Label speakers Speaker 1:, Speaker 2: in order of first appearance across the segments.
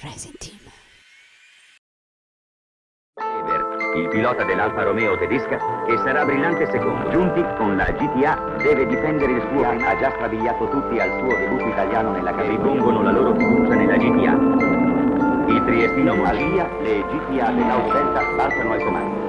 Speaker 1: Racing Team.
Speaker 2: Il pilota dell'Alfa Romeo tedesca, che sarà brillante secondo. Giunti con la GTA, deve difendere il suo. Ha già strabiliato tutti al suo debutto italiano nella cabina. Ripongono la loro fiducia nella GTA. Il triestino al via, le GTA dell'Audelta balzano al comando.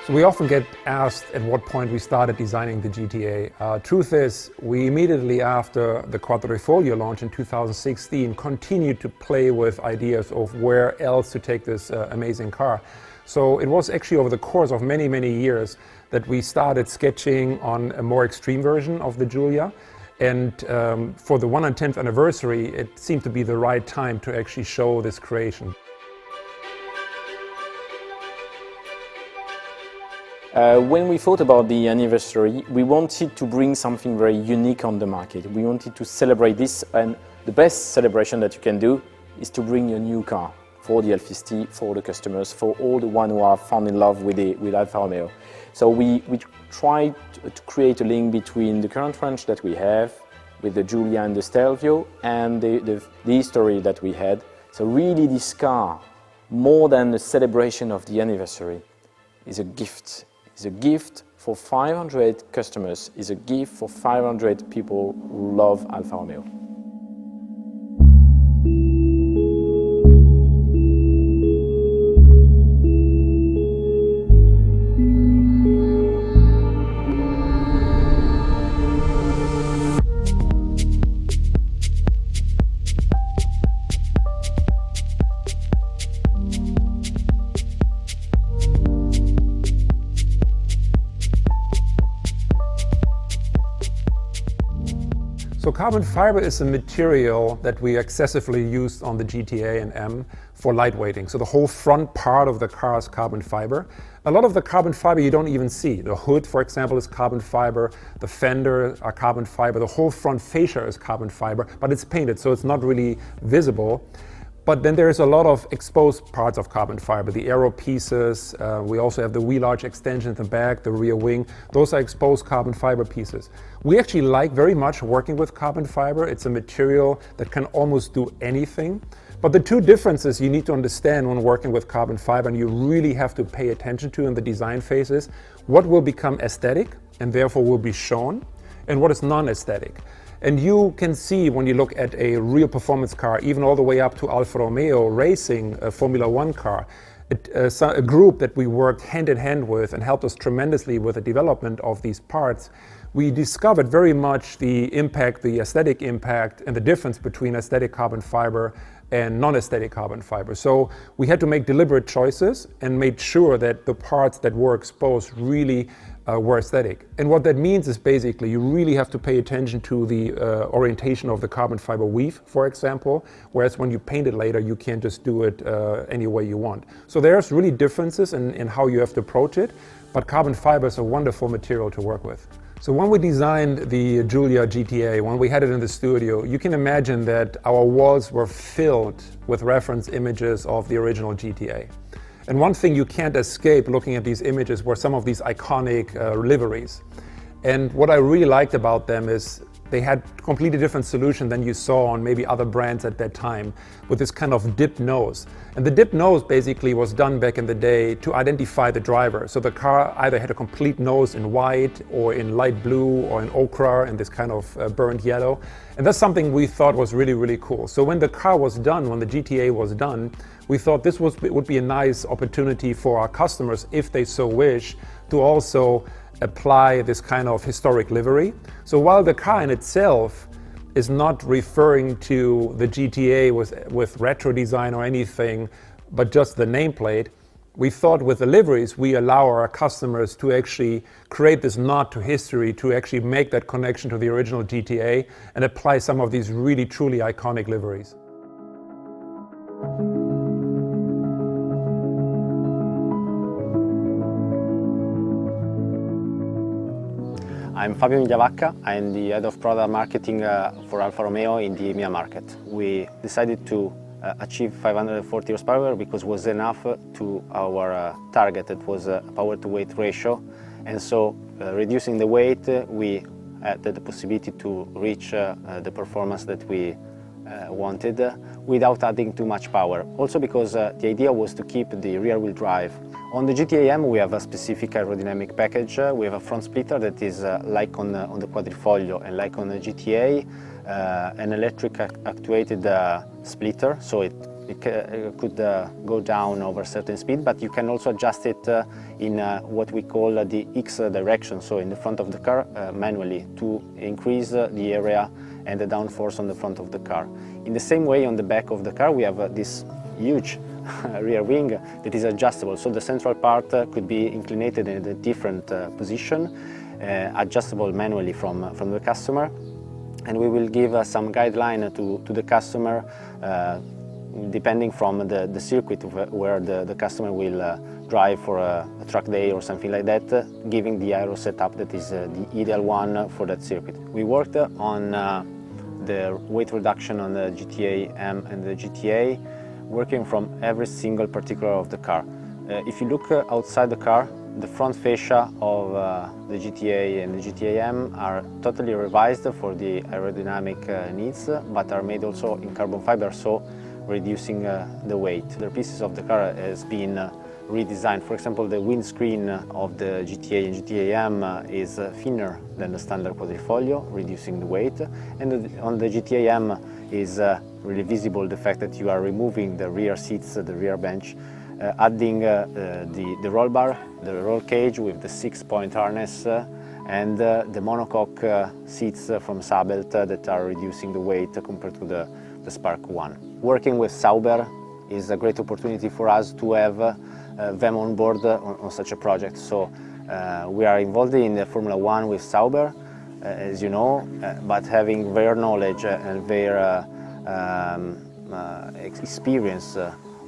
Speaker 3: So we often get asked at what point we started designing the GTA. Truth is, we immediately after the Quadrifoglio launch in 2016 continued to play with ideas of where else to take this amazing car. So it was actually over the course of many, many years that we started sketching on a more extreme version of the Giulia. And for the 110th anniversary, it seemed to be the right time to actually show this creation.
Speaker 4: When we thought about the anniversary, we wanted to bring something very unique on the market. We wanted to celebrate this, and the best celebration that you can do is to bring a new car for the Alfisti, for the customers, for all the ones who are fallen in love with Alfa Romeo. So we tried to create a link between the current range that we have with the Giulia and the Stelvio and the history that we had. So really this car, more than a celebration of the anniversary, is a gift. It's a gift for 500 customers, is a gift for 500 people who love Alfa Romeo.
Speaker 3: So carbon fiber is a material that we excessively used on the GTA and M for lightweighting. So the whole front part of the car is carbon fiber. A lot of the carbon fiber you don't even see. The hood, for example, is carbon fiber. The fender are carbon fiber. The whole front fascia is carbon fiber, but it's painted, so it's not really visible. But then there's a lot of exposed parts of carbon fiber, the aero pieces. We also have the wheel arch extension in the back, the rear wing. Those are exposed carbon fiber pieces. We actually like very much working with carbon fiber. It's a material that can almost do anything. But the two differences you need to understand when working with carbon fiber, and you really have to pay attention to in the design phases, what will become aesthetic and therefore will be shown, and what is non-aesthetic. And you can see when you look at a real performance car, even all the way up to Alfa Romeo racing a Formula One car, a group that we worked hand in hand with and helped us tremendously with the development of these parts, we discovered very much the impact, the aesthetic impact, and the difference between aesthetic carbon fiber and non-aesthetic carbon fiber. So we had to make deliberate choices and made sure that the parts that were exposed really were aesthetic. And what that means is basically you really have to pay attention to the orientation of the carbon fiber weave, for example, whereas when you paint it later, you can't just do it any way you want. So there's really differences in how you have to approach it, but carbon fiber is a wonderful material to work with. So when we designed the Giulia GTA, when we had it in the studio, you can imagine that our walls were filled with reference images of the original GTA. And one thing you can't escape looking at these images were some of these iconic liveries. And what I really liked about them is they had a completely different solution than you saw on maybe other brands at that time, with this kind of dipped nose. And the dipped nose basically was done back in the day to identify the driver. So the car either had a complete nose in white or in light blue or in ochre and this kind of burnt yellow. And that's something we thought was really, really cool. So when the car was done, when the GTA was done, we thought this would be a nice opportunity for our customers, if they so wish, to also apply this kind of historic livery. So while the car in itself is not referring to the GTA with retro design or anything, but just the nameplate, we thought with the liveries, we allow our customers to actually create this nod to history, to actually make that connection to the original GTA and apply some of these really truly iconic liveries.
Speaker 1: I'm Fabio Migliavacca. I'm the head of product marketing for Alfa Romeo in the EMEA market. We decided to achieve 540 horsepower because it was enough to our target. That was a power to weight ratio, and so reducing the weight, we had the possibility to reach the performance that we wanted without adding too much power. Also because the idea was to keep the rear wheel drive. On the GTA EM we have a specific aerodynamic package. We have a front splitter that is like on the Quadrifoglio and like on the GTA, an electric actuated splitter, so it could go down over a certain speed, but you can also adjust it in what we call the X direction, so in the front of the car manually, to increase the area and the downforce on the front of the car. In the same way, on the back of the car we have this huge rear wing that is adjustable, so the central part could be inclinated in a different position, adjustable manually from the customer, and we will give some guideline to the customer depending from the circuit where the customer will drive for a track day or something like that, giving the aero setup that is the ideal one for that circuit. We worked on the weight reduction on the GTA M and the GTA, working from every single particular of the car. If you look outside the car, the front fascia of the GTA and the GTA M are totally revised for the aerodynamic needs, but are made also in carbon fiber, so reducing the weight. The pieces of the car has been redesigned. For example, the windscreen of the GTA and GTA M is thinner than the standard Quadrifoglio, reducing the weight, and on the GTA M is really visible the fact that you are removing the rear seats, the rear bench, adding the roll bar, the roll cage with the 6-point harness, and the monocoque seats from Sabelt that are reducing the weight compared to the Spark 1. Working with Sauber is a great opportunity for us to have them on board on such a project. So we are involved in the Formula 1 with Sauber, as you know, but having their knowledge and their experience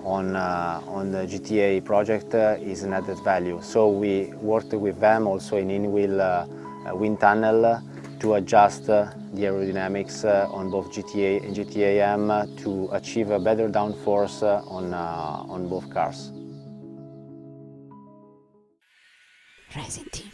Speaker 1: on the GTA project is an added value. So we worked with them also in in-wheel wind tunnel to adjust the aerodynamics on both GTA and GTA M to achieve a better downforce on both cars.
Speaker 5: Racing team.